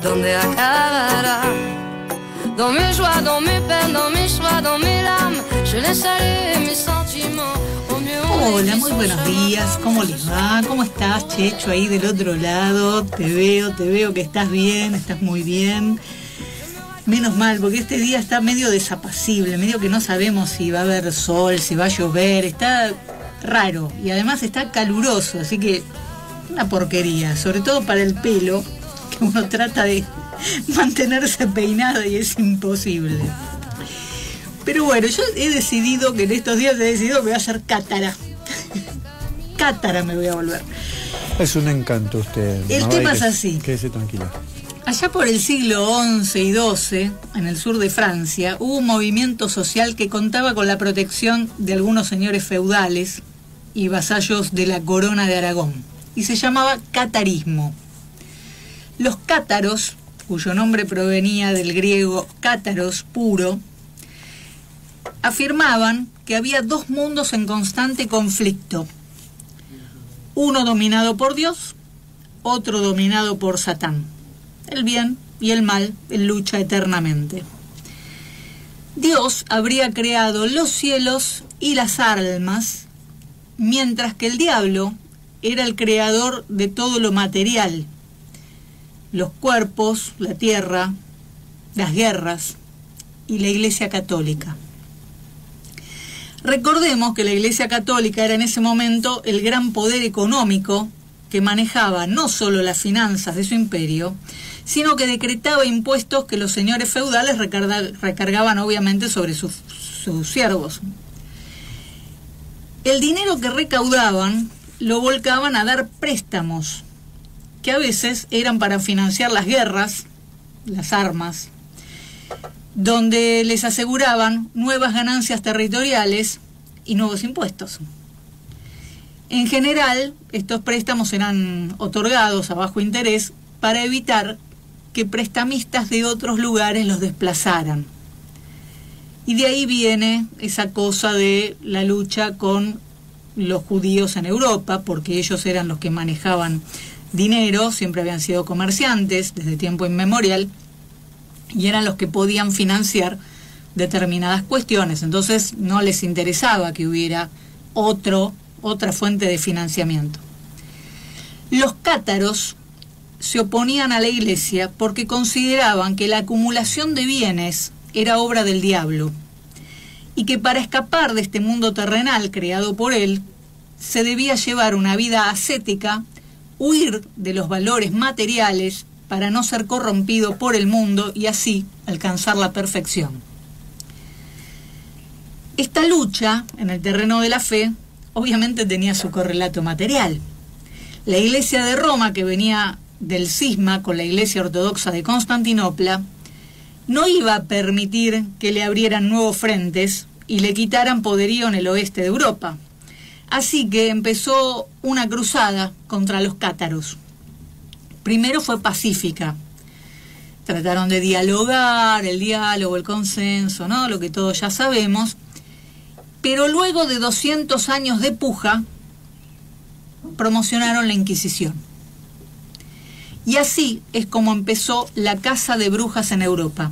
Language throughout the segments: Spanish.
¿dónde acabará? Dans mes joies, dans mes peines, dans mes choix, dans mes larmes, je laisse aller mis sentiments. Hola, muy buenos días, ¿cómo les va? ¿Cómo estás, Checho, ahí del otro lado? Te veo que estás bien, estás muy bien. Menos mal, porque este día está medio desapacible, medio que no sabemos si va a haber sol, si va a llover, está raro y además está caluroso, así que una porquería, sobre todo para el pelo, que uno trata de mantenerse peinado y es imposible. Pero bueno, yo he decidido que en estos días que voy a hacer cátara. Cátara me voy a volver. Es un encanto usted. El tema es así. Quédese tranquila. Allá por el siglo XI y XII, en el sur de Francia, hubo un movimiento social que contaba con la protección de algunos señores feudales y vasallos de la corona de Aragón, y se llamaba catarismo. Los cátaros, cuyo nombre provenía del griego cátaros, puro, afirmaban que había dos mundos en constante conflicto, uno dominado por Dios, otro dominado por Satán. El bien y el mal en lucha eternamente. Dios habría creado los cielos y las almas, mientras que el diablo era el creador de todo lo material, los cuerpos, la tierra, las guerras y la Iglesia Católica. Recordemos que la Iglesia Católica era en ese momento el gran poder económico que manejaba no solo las finanzas de su imperio, sino que decretaba impuestos que los señores feudales recargaban obviamente sobre sus siervos. El dinero que recaudaban lo volcaban a dar préstamos, que a veces eran para financiar las guerras, las armas, donde les aseguraban nuevas ganancias territoriales y nuevos impuestos. En general, estos préstamos eran otorgados a bajo interés para evitar que prestamistas de otros lugares los desplazaran. Y de ahí viene esa cosa de la lucha con los judíos en Europa, porque ellos eran los que manejaban dinero, siempre habían sido comerciantes desde tiempo inmemorial, y eran los que podían financiar determinadas cuestiones. Entonces no les interesaba que hubiera otra fuente de financiamiento. Los cátaros se oponían a la Iglesia porque consideraban que la acumulación de bienes era obra del diablo y que para escapar de este mundo terrenal creado por él se debía llevar una vida ascética, huir de los valores materiales para no ser corrompido por el mundo y así alcanzar la perfección. Esta lucha en el terreno de la fe obviamente tenía su correlato material. La Iglesia de Roma, que venía del cisma con la Iglesia Ortodoxa de Constantinopla, no iba a permitir que le abrieran nuevos frentes y le quitaran poderío en el oeste de Europa. Así que empezó una cruzada contra los cátaros. Primero fue pacífica. Trataron de dialogar, el diálogo, el consenso, ¿no? Lo que todos ya sabemos. Pero luego de 200 años de puja, promocionaron la Inquisición. Y así es como empezó la caza de brujas en Europa.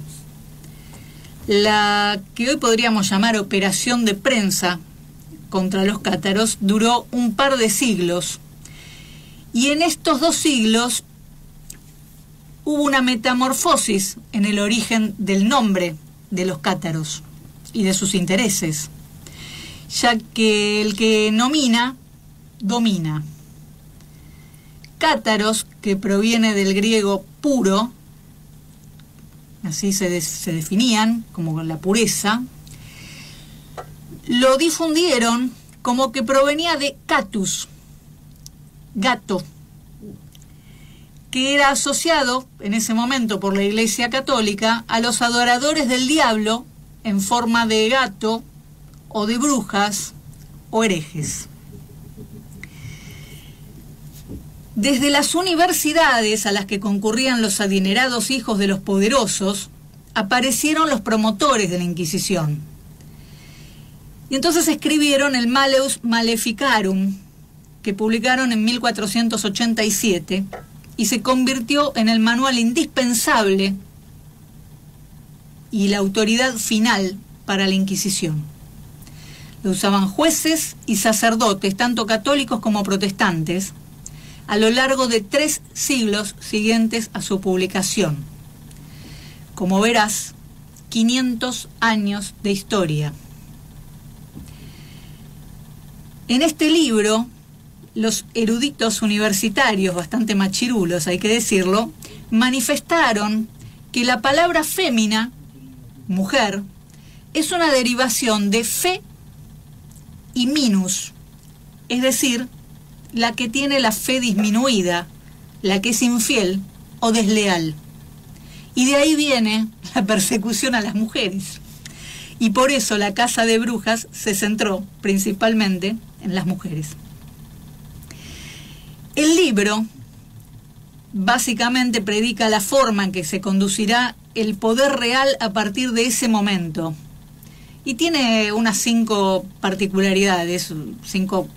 La que hoy podríamos llamar operación de prensa contra los cátaros duró un par de siglos. Y en estos 2 siglos hubo una metamorfosis en el origen del nombre de los cátaros y de sus intereses, ya que el que nomina, domina. Cátaros, que proviene del griego puro, así se definían, como con la pureza, lo difundieron como que provenía de catus, gato, que era asociado en ese momento por la Iglesia Católica a los adoradores del diablo en forma de gato o de brujas o herejes. Desde las universidades a las que concurrían los adinerados hijos de los poderosos, aparecieron los promotores de la Inquisición. Y entonces escribieron el Malleus Maleficarum, que publicaron en 1487, y se convirtió en el manual indispensable y la autoridad final para la Inquisición. Lo usaban jueces y sacerdotes, tanto católicos como protestantes, a lo largo de 3 siglos siguientes a su publicación. Como verás, 500 años de historia. En este libro, los eruditos universitarios, bastante machirulos, hay que decirlo, manifestaron que la palabra fémina, mujer, es una derivación de fe y minus, es decir, la que tiene la fe disminuida, la que es infiel o desleal. Y de ahí viene la persecución a las mujeres. Y por eso la Casa de Brujas se centró principalmente en las mujeres. El libro básicamente predica la forma en que se conducirá el poder real a partir de ese momento. Y tiene unas 5 particularidades, 5,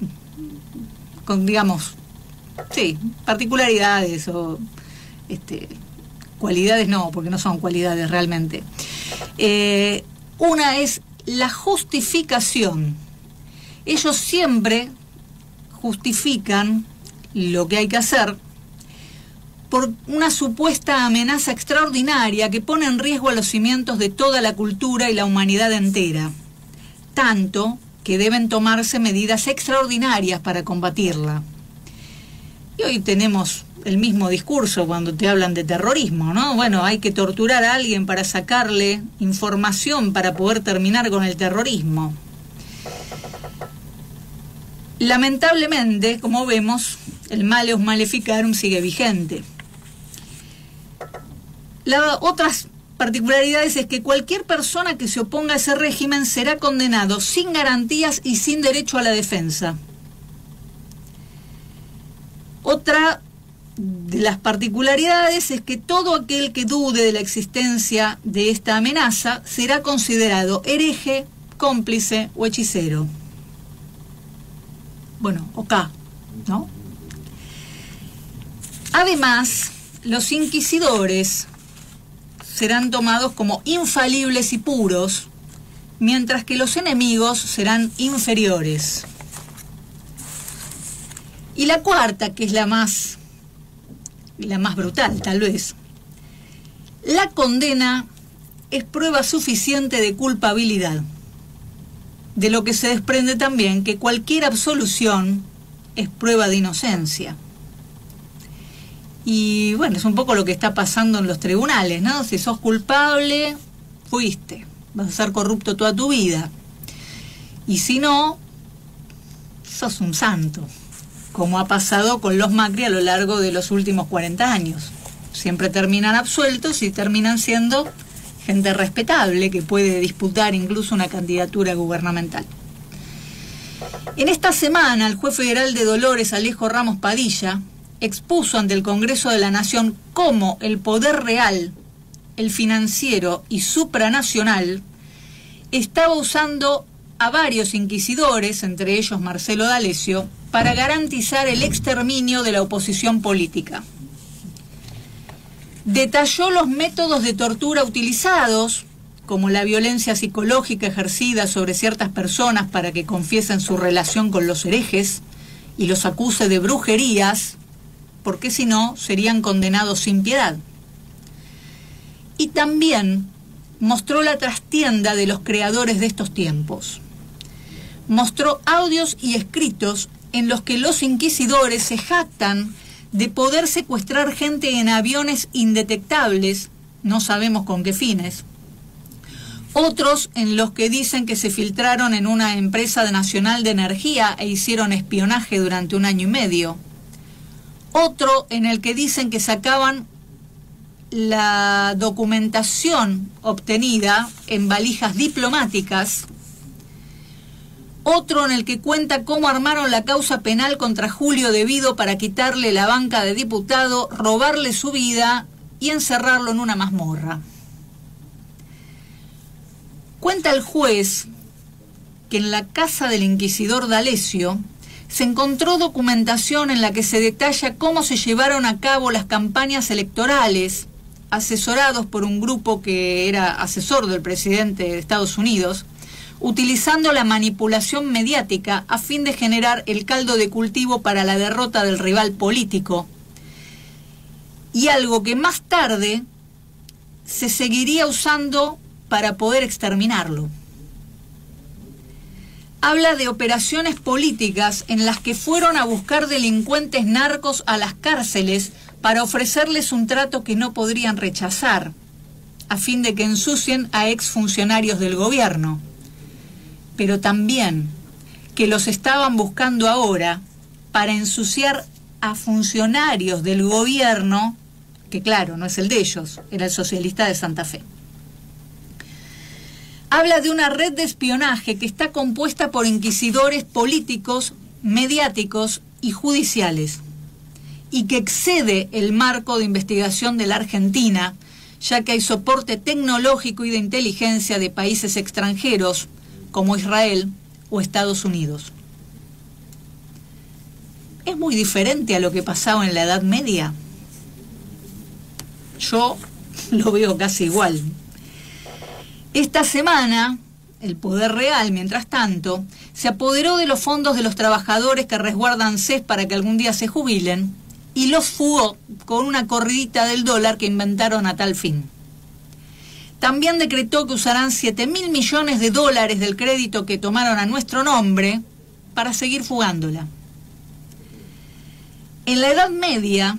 digamos, sí, particularidades o cualidades no, porque no son cualidades realmente. Una es la justificación. Ellos siempre justifican lo que hay que hacer por una supuesta amenaza extraordinaria que pone en riesgo a los cimientos de toda la cultura y la humanidad entera, tanto que deben tomarse medidas extraordinarias para combatirla. Y hoy tenemos el mismo discurso cuando te hablan de terrorismo, ¿no? Bueno, hay que torturar a alguien para sacarle información para poder terminar con el terrorismo. Lamentablemente, como vemos, el Malleus Maleficarum sigue vigente. Otras particularidades es que cualquier persona que se oponga a ese régimen será condenado sin garantías y sin derecho a la defensa. Otra de las particularidades es que todo aquel que dude de la existencia de esta amenaza será considerado hereje, cómplice o hechicero. Bueno, K, ¿no? Además, los inquisidores serán tomados como infalibles y puros, mientras que los enemigos serán inferiores. Y la cuarta, que es la más brutal, tal vez, la condena es prueba suficiente de culpabilidad, de lo que se desprende también que cualquier absolución es prueba de inocencia. Y bueno, es un poco lo que está pasando en los tribunales, ¿no? Si sos culpable, fuiste, vas a ser corrupto toda tu vida. Y si no, sos un santo, como ha pasado con los Macri a lo largo de los últimos 40 años. Siempre terminan absueltos y terminan siendo gente respetable que puede disputar incluso una candidatura gubernamental. En esta semana, el juez federal de Dolores, Alejo Ramos Padilla, expuso ante el Congreso de la Nación cómo el poder real, el financiero y supranacional estaba usando a varios inquisidores, entre ellos Marcelo D'Alessio, para garantizar el exterminio de la oposición política. Detalló los métodos de tortura utilizados, como la violencia psicológica ejercida sobre ciertas personas para que confiesen su relación con los herejes y los acuse de brujerías, porque si no serían condenados sin piedad. Y también mostró la trastienda de los creadores de estos tiempos. Mostró audios y escritos en los que los inquisidores se jactan de poder secuestrar gente en aviones indetectables, no sabemos con qué fines. Otros en los que dicen que se filtraron en una empresa nacional de energía e hicieron espionaje durante 1 año y medio. Otro en el que dicen que sacaban la documentación obtenida en valijas diplomáticas. Otro en el que cuenta cómo armaron la causa penal contra Julio De Vido para quitarle la banca de diputado, robarle su vida y encerrarlo en una mazmorra. Cuenta el juez que en la casa del inquisidor D'Alessio se encontró documentación en la que se detalla cómo se llevaron a cabo las campañas electorales, asesorados por un grupo que era asesor del presidente de Estados Unidos, utilizando la manipulación mediática a fin de generar el caldo de cultivo para la derrota del rival político, y algo que más tarde se seguiría usando para poder exterminarlo. Habla de operaciones políticas en las que fueron a buscar delincuentes narcos a las cárceles para ofrecerles un trato que no podrían rechazar, a fin de que ensucien a exfuncionarios del gobierno. Pero también que los estaban buscando ahora para ensuciar a funcionarios del gobierno, que claro, no es el de ellos, era el socialista de Santa Fe. Habla de una red de espionaje que está compuesta por inquisidores políticos, mediáticos y judiciales, y que excede el marco de investigación de la Argentina, ya que hay soporte tecnológico y de inteligencia de países extranjeros, como Israel o Estados Unidos. ¿Es muy diferente a lo que pasaba en la Edad Media? Yo lo veo casi igual. Esta semana, el poder real, mientras tanto, se apoderó de los fondos de los trabajadores que resguardan CES para que algún día se jubilen y los fugó con una corridita del dólar que inventaron a tal fin. También decretó que usarán 7.000 millones de dólares del crédito que tomaron a nuestro nombre para seguir fugándola. En la Edad Media,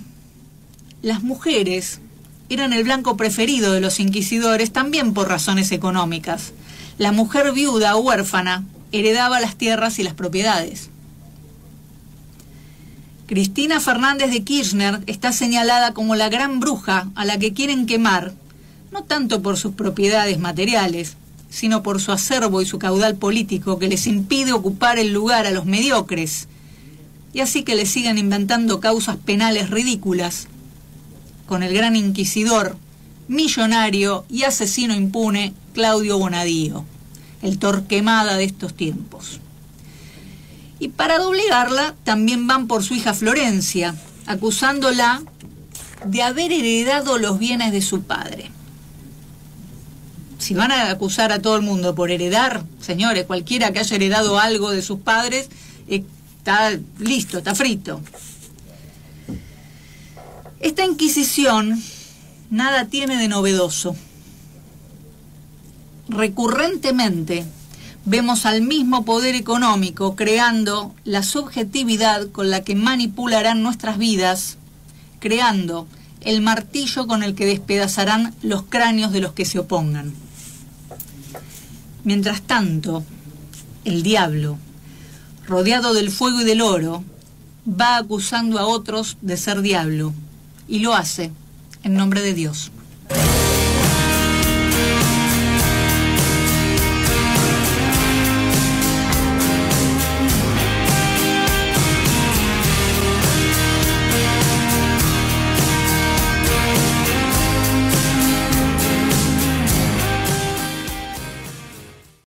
las mujeres eran el blanco preferido de los inquisidores también por razones económicas. La mujer viuda o huérfana heredaba las tierras y las propiedades. Cristina Fernández de Kirchner está señalada como la gran bruja a la que quieren quemar, no tanto por sus propiedades materiales, sino por su acervo y su caudal político que les impide ocupar el lugar a los mediocres, y así que le sigan inventando causas penales ridículas con el gran inquisidor, millonario y asesino impune Claudio Bonadío, el Torquemada de estos tiempos. Y para doblegarla también van por su hija Florencia, acusándola de haber heredado los bienes de su padre. Si van a acusar a todo el mundo por heredar, señores, cualquiera que haya heredado algo de sus padres, está listo, está frito. Esta Inquisición nada tiene de novedoso. Recurrentemente vemos al mismo poder económico creando la subjetividad con la que manipularán nuestras vidas, creando el martillo con el que despedazarán los cráneos de los que se opongan. Mientras tanto, el diablo, rodeado del fuego y del oro, va acusando a otros de ser diablo, y lo hace en nombre de Dios.